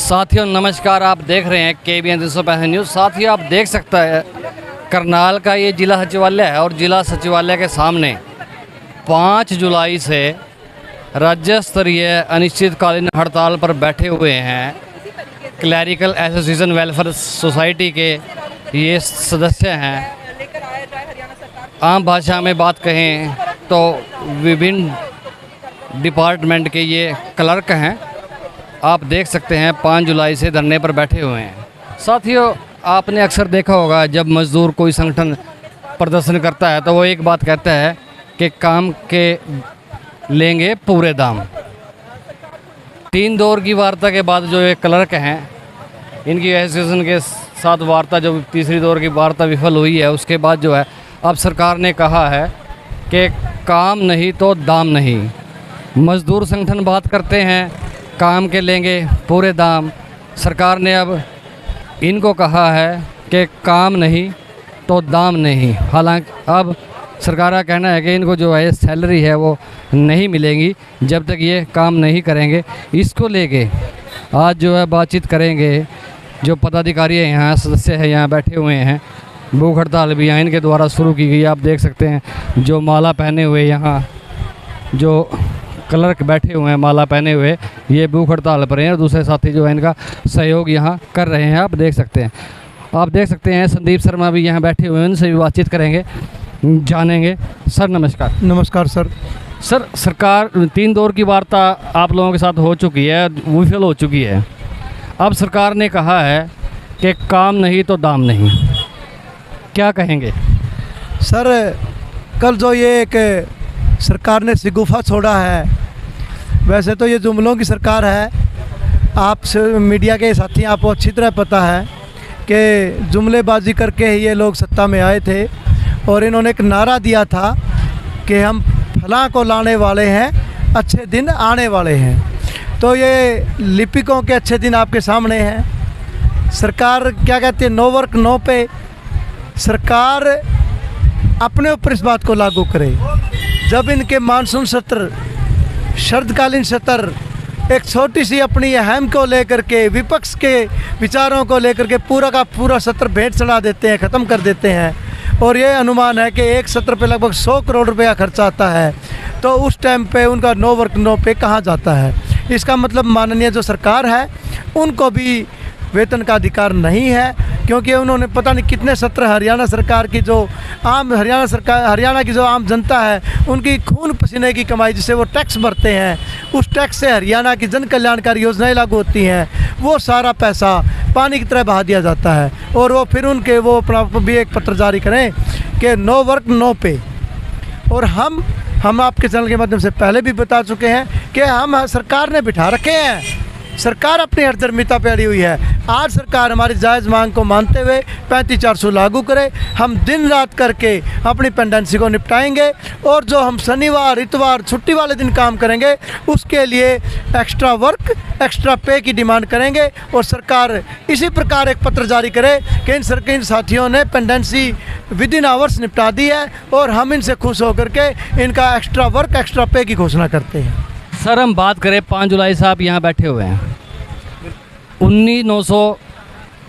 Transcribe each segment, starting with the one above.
साथियों नमस्कार, आप देख रहे हैं KBN 365 न्यूज़। साथियों आप देख सकते हैं करनाल का ये जिला सचिवालय है और जिला सचिवालय के सामने 5 जुलाई से राज्य स्तरीय अनिश्चितकालीन हड़ताल पर बैठे हुए हैं क्लैरिकल एसोसिएशन वेलफेयर सोसाइटी के ये सदस्य हैं। आम भाषा में बात कहें तो विभिन्न डिपार्टमेंट के ये क्लर्क हैं। आप देख सकते हैं 5 जुलाई से धरने पर बैठे हुए हैं। साथियों आपने अक्सर देखा होगा जब मज़दूर कोई संगठन प्रदर्शन करता है तो वो एक बात कहता है कि काम के लेंगे पूरे दाम। 3 दौर की वार्ता के बाद जो ये क्लर्क हैं इनकी एसोसिएशन के साथ वार्ता, जो तीसरी दौर की वार्ता विफल हुई है, उसके बाद जो है अब सरकार ने कहा है कि काम नहीं तो दाम नहीं। मज़दूर संगठन बात करते हैं काम के लेंगे पूरे दाम। सरकार ने अब इनको कहा है कि काम नहीं तो दाम नहीं। हालांकि अब सरकार का कहना है कि इनको जो है सैलरी है वो नहीं मिलेगी जब तक ये काम नहीं करेंगे। इसको लेके आज जो है बातचीत करेंगे। जो पदाधिकारी हैं यहाँ, सदस्य हैं यहाँ बैठे हुए हैं। भूख हड़ताल भी यहाँ इनके द्वारा शुरू की गई। आप देख सकते हैं जो माला पहने हुए यहाँ जो क्लर्क बैठे हुए हैं माला पहने हुए, ये भूख हड़ताल पर हैं और दूसरे साथी जो है इनका सहयोग यहाँ कर रहे हैं। आप देख सकते हैं संदीप शर्मा भी यहाँ बैठे हुए हैं, उनसे भी बातचीत करेंगे, जानेंगे। सर नमस्कार। नमस्कार सर। सरकार 3 दौर की वार्ता आप लोगों के साथ हो चुकी है, विफल हो चुकी है। अब सरकार ने कहा है कि काम नहीं तो दाम नहीं, क्या कहेंगे? सर कल जो ये एक सरकार ने शगुफा छोड़ा है, वैसे तो ये जुमलों की सरकार है। आप मीडिया के साथी आपको अच्छी तरह पता है कि जुमलेबाजी करके ही ये लोग सत्ता में आए थे और इन्होंने एक नारा दिया था कि हम फलां को लाने वाले हैं, अच्छे दिन आने वाले हैं। तो ये लिपिकों के अच्छे दिन आपके सामने हैं। सरकार क्या कहती है, नो वर्क नो पे। सरकार अपने ऊपर इस बात को लागू करे। जब इनके मानसून सत्र, शरदकालीन सत्र एक छोटी सी अपनी अहम को लेकर के, विपक्ष के विचारों को लेकर के पूरा का पूरा सत्र भेंट चढ़ा देते हैं, ख़त्म कर देते हैं। और ये अनुमान है कि एक सत्र पे लगभग 100 करोड़ रुपया खर्चा आता है। तो उस टाइम पे उनका नो वर्क नो पे कहाँ जाता है? इसका मतलब माननीय जो सरकार है उनको भी वेतन का अधिकार नहीं है, क्योंकि उन्होंने पता नहीं कितने सत्र हरियाणा सरकार की जो हरियाणा की जो आम जनता है उनकी खून पसीने की कमाई, जिससे वो टैक्स भरते हैं, उस टैक्स से हरियाणा की जन कल्याणकारी योजनाएं लागू होती हैं, वो सारा पैसा पानी की तरह बहा दिया जाता है। और वो फिर उनके वो अपना भी एक पत्र जारी करें कि नो वर्क नो पे। और हम आपके चैनल के माध्यम से पहले भी बता चुके हैं कि हम सरकार ने बिठा रखे हैं, सरकार अपनी हरदर्मिता पे अड़ी हुई है। आज सरकार हमारी जायज़ मांग को मानते हुए 35-400 लागू करे। हम दिन रात करके अपनी पेंडेंसी को निपटाएंगे और जो हम शनिवार इतवार छुट्टी वाले दिन काम करेंगे उसके लिए एक्स्ट्रा वर्क एक्स्ट्रा पे की डिमांड करेंगे। और सरकार इसी प्रकार एक पत्र जारी करे कि इन साथियों ने पेंडेंसी विद इन आवर्स निपटा दी है और हम इनसे खुश होकर के इनका एक्स्ट्रा वर्क एक्स्ट्रा पे की घोषणा करते हैं। सर हम बात करें 5 जुलाई से आप यहाँ बैठे हुए हैं, 19,900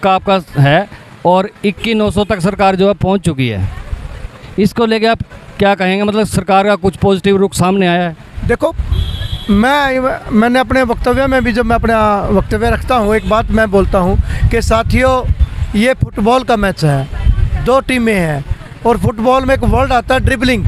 का आपका है और 21,900 तक सरकार जो है पहुँच चुकी है। इसको लेके आप क्या कहेंगे? मतलब सरकार का कुछ पॉजिटिव रुख सामने आया है? देखो, मैंने अपने वक्तव्य में भी जब मैं अपना वक्तव्य रखता हूँ एक बात मैं बोलता हूँ कि साथियों ये फुटबॉल का मैच है, 2 टीमें हैं और फुटबॉल में एक वर्ड आता है ड्रिबलिंग।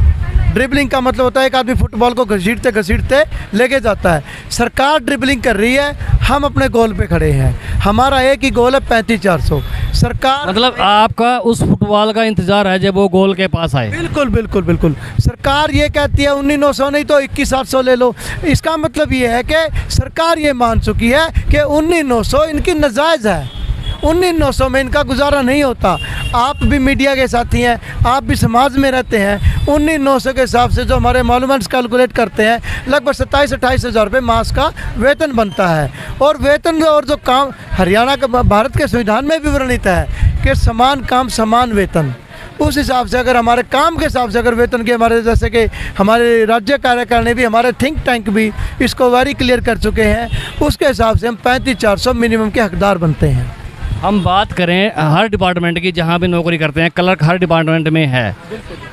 ड्रिबलिंग का मतलब होता है एक आदमी फुटबॉल को घसीटते घसीटते लेके जाता है। सरकार ड्रिबलिंग कर रही है, हम अपने गोल पे खड़े हैं। हमारा एक ही गोल है 35-400। सरकार मतलब आपका उस फुटबॉल का इंतजार है जब वो गोल के पास आए? बिल्कुल बिल्कुल बिल्कुल। सरकार ये कहती है 19,900 नहीं तो 21,700 ले लो। इसका मतलब ये है कि सरकार ये मान चुकी है कि 19,900 इनकी नाजायज़ है। 19,900 में इनका गुजारा नहीं होता। आप भी मीडिया के साथी हैं, आप भी समाज में रहते हैं। 19,900 के हिसाब से जो हमारे मालूमेंट्स कैलकुलेट करते हैं लगभग 27-28 हज़ार रुपये मास का वेतन बनता है। और वेतन और जो काम हरियाणा का भारत के संविधान में भी वर्णित है कि समान काम समान वेतन। उस हिसाब से अगर हमारे काम के हिसाब से अगर वेतन के हमारे जैसे कि हमारे राज्य कार्यकारिणी भी हमारे थिंक टैंक भी इसको वेरी क्लियर कर चुके हैं, उसके हिसाब से हम 35,400 मिनिमम के हकदार बनते हैं। हम बात करें हर डिपार्टमेंट की, जहाँ भी नौकरी करते हैं क्लर्क हर डिपार्टमेंट में है,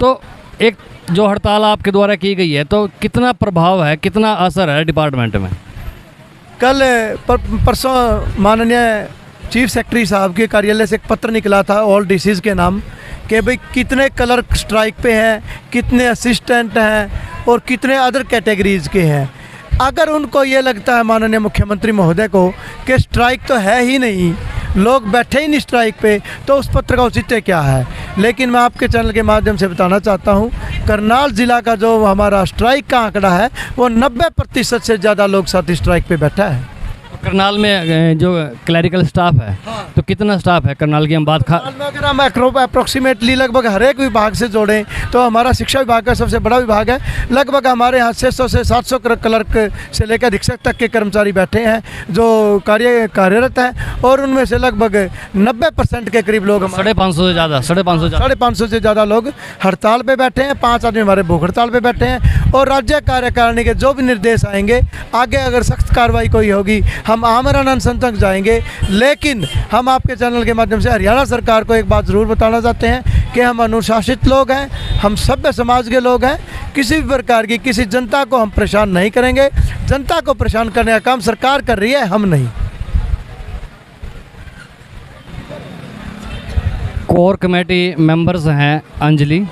तो एक जो हड़ताल आपके द्वारा की गई है तो कितना प्रभाव है, कितना असर है डिपार्टमेंट में? कल परसों माननीय चीफ सेक्रेटरी साहब के कार्यालय से एक पत्र निकला था ऑल डीसीज के नाम कि भाई कितने क्लर्क स्ट्राइक पे हैं, कितने असिस्टेंट हैं और कितने अदर कैटेगरीज़ के हैं। अगर उनको ये लगता है माननीय मुख्यमंत्री महोदय को कि स्ट्राइक तो है ही नहीं, लोग बैठे ही नहीं स्ट्राइक पे, तो उस पत्र का औचित्य क्या है। लेकिन मैं आपके चैनल के माध्यम से बताना चाहता हूँ, करनाल ज़िला का जो हमारा स्ट्राइक का आंकड़ा है वो 90% से ज़्यादा लोग साथी स्ट्राइक पे बैठा है। करनाल में जो क्लरिकल स्टाफ है, तो कितना स्टाफ है करनाल की हम बात करनाल में अगर हम अप्रोक्सीमेटली लगभग हर एक विभाग से जोड़ें तो हमारा शिक्षा विभाग का सबसे बड़ा विभाग है। लगभग हमारे यहाँ 600 से 700 क्लर्क से लेकर अधीक्षक तक के कर्मचारी बैठे हैं जो कार्यरत हैं, और उनमें से लगभग 90% के करीब लोग 550 से ज़्यादा 550 से ज़्यादा लोग हड़ताल पे बैठे हैं। 5 आदमी हमारे भूख हड़ताल पे बैठे हैं, और राज्य कार्यकारिणी के जो भी निर्देश आएंगे आगे अगर सख्त कार्रवाई कोई होगी हम आमरण अनशन तक जाएंगे। लेकिन हम आपके चैनल के माध्यम से हरियाणा सरकार को एक बात ज़रूर बताना चाहते हैं कि हम अनुशासित लोग हैं, हम सभ्य समाज के लोग हैं, किसी भी प्रकार की किसी जनता को हम परेशान नहीं करेंगे। जनता को परेशान करने का काम सरकार कर रही है, हम नहीं। कोर कमेटी मेंबर्स हैं अंजलि,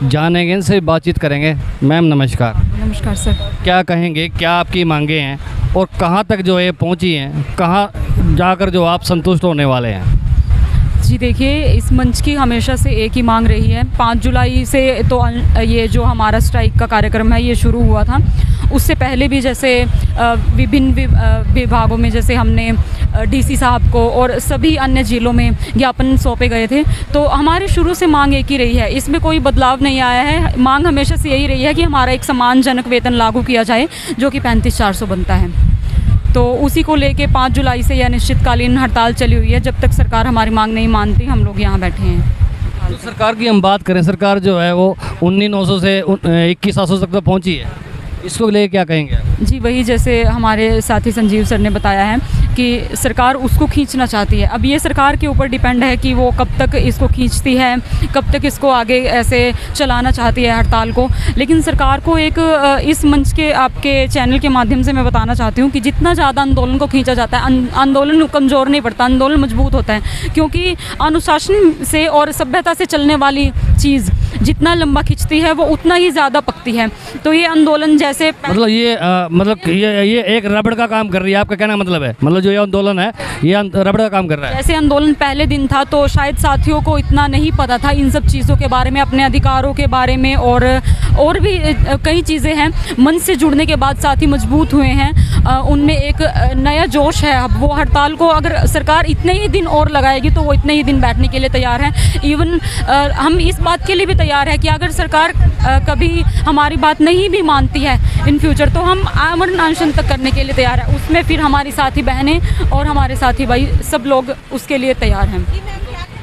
जानेंगे, इनसे बातचीत करेंगे। मैम नमस्कार। नमस्कार सर। क्या कहेंगे, क्या आपकी मांगे हैं और कहाँ तक जो है पहुँची हैं, कहाँ जाकर जो आप संतुष्ट होने वाले हैं? जी देखिए, इस मंच की हमेशा से एक ही मांग रही है। 5 जुलाई से तो ये जो हमारा स्ट्राइक का कार्यक्रम है ये शुरू हुआ था। उससे पहले भी जैसे विभिन्न विभागों में जैसे हमने डीसी साहब को और सभी अन्य जिलों में ज्ञापन सौंपे गए थे, तो हमारी शुरू से मांग एक ही रही है, इसमें कोई बदलाव नहीं आया है। मांग हमेशा से यही रही है कि हमारा एक सम्मानजनक वेतन लागू किया जाए जो कि 35,400 बनता है। तो उसी को लेके 5 जुलाई से यह निश्चितकालीन हड़ताल चली हुई है। जब तक सरकार हमारी मांग नहीं मानती हम लोग यहाँ बैठे हैं। तो सरकार की हम बात करें, सरकार जो है वो 19,900 से 21,700 तक तो पहुँची है, इसको लेके क्या कहेंगे? जी वही, जैसे हमारे साथी संजीव सर ने बताया है कि सरकार उसको खींचना चाहती है। अब ये सरकार के ऊपर डिपेंड है कि वो कब तक इसको खींचती है, कब तक इसको आगे ऐसे चलाना चाहती है हड़ताल को। लेकिन सरकार को एक इस मंच के आपके चैनल के माध्यम से मैं बताना चाहती हूँ कि जितना ज़्यादा आंदोलन को खींचा जाता है, आंदोलन कमज़ोर नहीं पड़ता, आंदोलन मजबूत होता है। क्योंकि अनुशासन से और सभ्यता से चलने वाली चीज़ जितना लंबा खींचती है वो उतना ही ज़्यादा पकती है। तो ये आंदोलन जैसे मतलब ये एक रबड़ का काम कर रही है, आपका कहना मतलब है? मतलब जो ये आंदोलन है ये रबड़ का काम कर रहा है। जैसे आंदोलन पहले दिन था तो शायद साथियों को इतना नहीं पता था इन सब चीज़ों के बारे में, अपने अधिकारों के बारे में, और भी कई चीज़ें हैं। मन से जुड़ने के बाद साथी मजबूत हुए हैं, उनमें एक नया जोश है। अब वो हड़ताल को अगर सरकार इतने ही दिन और लगाएगी तो वो इतने ही दिन बैठने के लिए तैयार हैं। इवन हम इस बात के लिए भी तैयार है कि अगर सरकार कभी हमारी बात नहीं भी मानती है इन फ्यूचर तो हम आमरण अनशन तक करने के लिए तैयार है। उसमें फिर हमारी साथी बहनें और हमारे साथी भाई सब लोग उसके लिए तैयार हैं।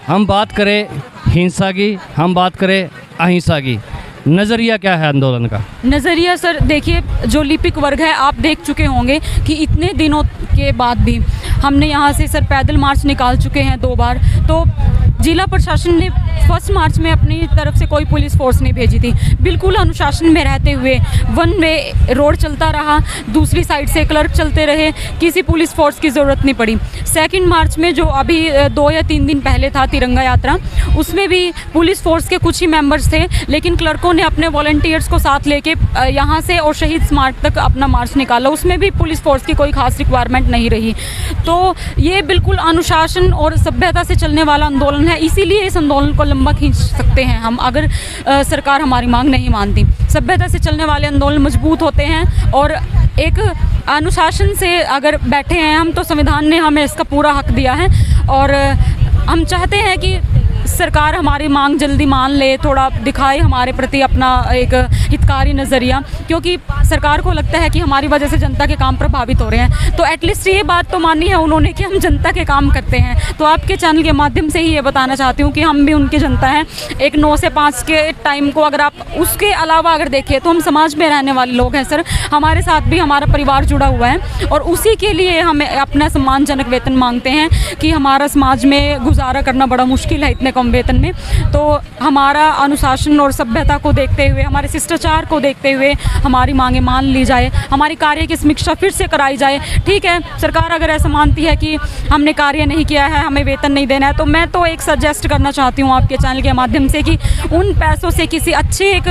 हम बात करें हिंसा की, हम बात करें अहिंसा की, नज़रिया क्या है आंदोलन का? नज़रिया सर देखिए, जो लिपिक वर्ग है आप देख चुके होंगे कि इतने दिनों के बाद भी हमने यहाँ से सर पैदल मार्च निकाल चुके हैं 2 बार। तो जिला प्रशासन ने 1 मार्च में अपनी तरफ से कोई पुलिस फोर्स नहीं भेजी थी। बिल्कुल अनुशासन में रहते हुए 1 वे रोड चलता रहा, दूसरी साइड से क्लर्क चलते रहे, किसी पुलिस फोर्स की ज़रूरत नहीं पड़ी। 2 मार्च में जो अभी 2 या 3 दिन पहले था तिरंगा यात्रा, उसमें भी पुलिस फोर्स के कुछ ही मेंबर्स थे, लेकिन क्लर्कों ने अपने वॉलंटियर्स को साथ लेके यहाँ से और शहीद स्मारक तक अपना मार्च निकाला। उसमें भी पुलिस फोर्स की कोई खास रिक्वायरमेंट नहीं रही। तो ये बिल्कुल अनुशासन और सभ्यता से चलने वाला आंदोलन है। इसीलिए इस आंदोलन को लंबा खींच सकते हैं हम अगर सरकार हमारी मांग नहीं मानती। सभ्यता से चलने वाले आंदोलन मजबूत होते हैं और एक अनुशासन से अगर बैठे हैं हम तो संविधान ने हमें इसका पूरा हक दिया है। और हम चाहते हैं कि सरकार हमारी मांग जल्दी मान ले, थोड़ा दिखाए हमारे प्रति अपना एक हितकारी नज़रिया, क्योंकि सरकार को लगता है कि हमारी वजह से जनता के काम प्रभावित हो रहे हैं। तो एटलीस्ट ये बात तो मानी है उन्होंने कि हम जनता के काम करते हैं। तो आपके चैनल के माध्यम से ही ये बताना चाहती हूँ कि हम भी उनकी जनता हैं। एक 9 से 5 के टाइम को अगर आप उसके अलावा अगर देखें तो हम समाज में रहने वाले लोग हैं सर। हमारे साथ भी हमारा परिवार जुड़ा हुआ है और उसी के लिए हमें अपना सम्मानजनक वेतन मांगते हैं कि हमारा समाज में गुजारा करना बड़ा मुश्किल है इतने कम वेतन में। तो हमारा अनुशासन और सभ्यता को देखते हुए, हमारे शिष्टाचार को देखते हुए हमारी मांगें मान ली जाए, हमारी कार्य की समीक्षा फिर से कराई जाए। ठीक है, सरकार अगर ऐसा मानती है कि हमने कार्य नहीं किया है, हमें वेतन नहीं देना है, तो मैं तो एक सजेस्ट करना चाहती हूँ आपके चैनल के माध्यम से कि उन पैसों से किसी अच्छे एक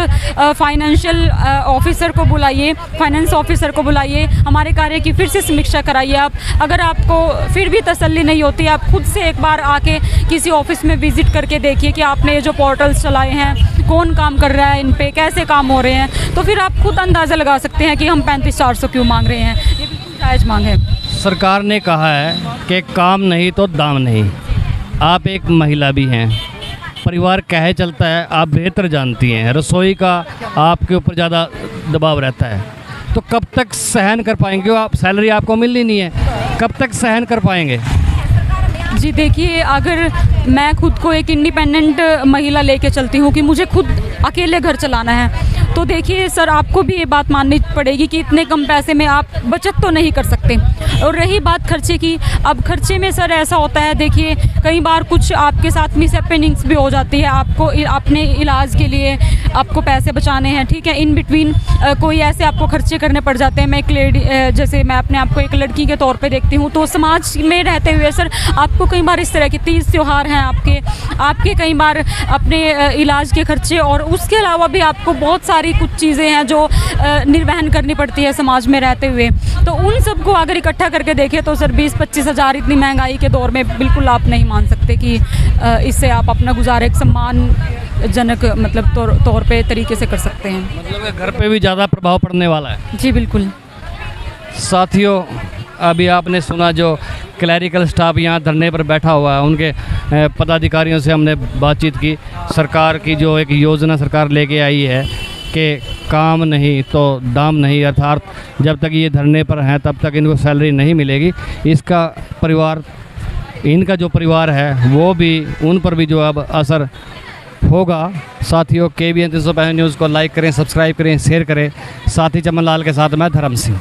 फाइनेंशियल ऑफिसर को बुलाइए, फाइनेंस ऑफिसर को बुलाइए, हमारे कार्य की फिर से समीक्षा कराइए आप। अगर आपको फिर भी तसल्ली नहीं होती, आप खुद से एक बार आके किसी ऑफिस में विजिट करके देखिए कि आपने ये जो पोर्टल्स चलाए हैं कौन काम कर रहा है, इन पे कैसे काम हो रहे हैं, तो फिर आप खुद अंदाज़ा लगा सकते हैं कि हम 3500-400 क्यों मांग रहे हैं। ये बिल्कुल जायज़ मांग है। सरकार ने कहा है कि काम नहीं तो दाम नहीं। आप एक महिला भी हैं, परिवार कहे चलता है, आप बेहतर जानती हैं, रसोई का आपके ऊपर ज़्यादा दबाव रहता है, तो कब तक सहन कर पाएंगे? आप सैलरी आपको मिलनी नहीं है, कब तक सहन कर पाएंगे? जी देखिए, अगर मैं खुद को एक इंडिपेंडेंट महिला लेके चलती हूँ कि मुझे खुद अकेले घर चलाना है, तो देखिए सर आपको भी ये बात माननी पड़ेगी कि इतने कम पैसे में आप बचत तो नहीं कर सकते। और रही बात खर्चे की, अब खर्चे में सर ऐसा होता है, देखिए कई बार कुछ आपके साथ मिस हैपनिंग्स भी हो जाती है, आपको अपने इलाज के लिए आपको पैसे बचाने हैं, ठीक है, इन बिटवीन कोई ऐसे आपको खर्चे करने पड़ जाते हैं। मैं एक लेडी, जैसे मैं अपने आप को एक लड़की के तौर पे देखती हूँ, तो समाज में रहते हुए सर आपको कई बार इस तरह के 30 त्यौहार हैं आपके कई बार अपने इलाज के खर्चे, और उसके अलावा भी आपको बहुत सारी कुछ चीज़ें हैं जो निर्वहन करनी पड़ती है समाज में रहते हुए। तो उन सबको अगर इकट्ठा करके देखें तो सर 20-25 हज़ार इतनी महंगाई के दौर में बिल्कुल आप नहीं मान सकते कि इससे आप अपना गुजारा एक सम्मानजनक मतलब तौर पे तरीके से कर सकते हैं। मतलब घर पे भी ज़्यादा प्रभाव पड़ने वाला है। जी बिल्कुल। साथियों, अभी आपने सुना जो क्लैरिकल स्टाफ यहाँ धरने पर बैठा हुआ है, उनके पदाधिकारियों से हमने बातचीत की। सरकार की जो एक योजना सरकार लेके आई है कि काम नहीं तो दाम नहीं, अर्थात जब तक ये धरने पर हैं तब तक इनको सैलरी नहीं मिलेगी। इसका परिवार, इनका जो परिवार है वो भी, उन पर भी जो अब असर होगा। साथियों, KBN 365 न्यूज़ को लाइक करें, सब्सक्राइब करें, शेयर करें। साथी चमन लाल के साथ मैं धर्म सिंह।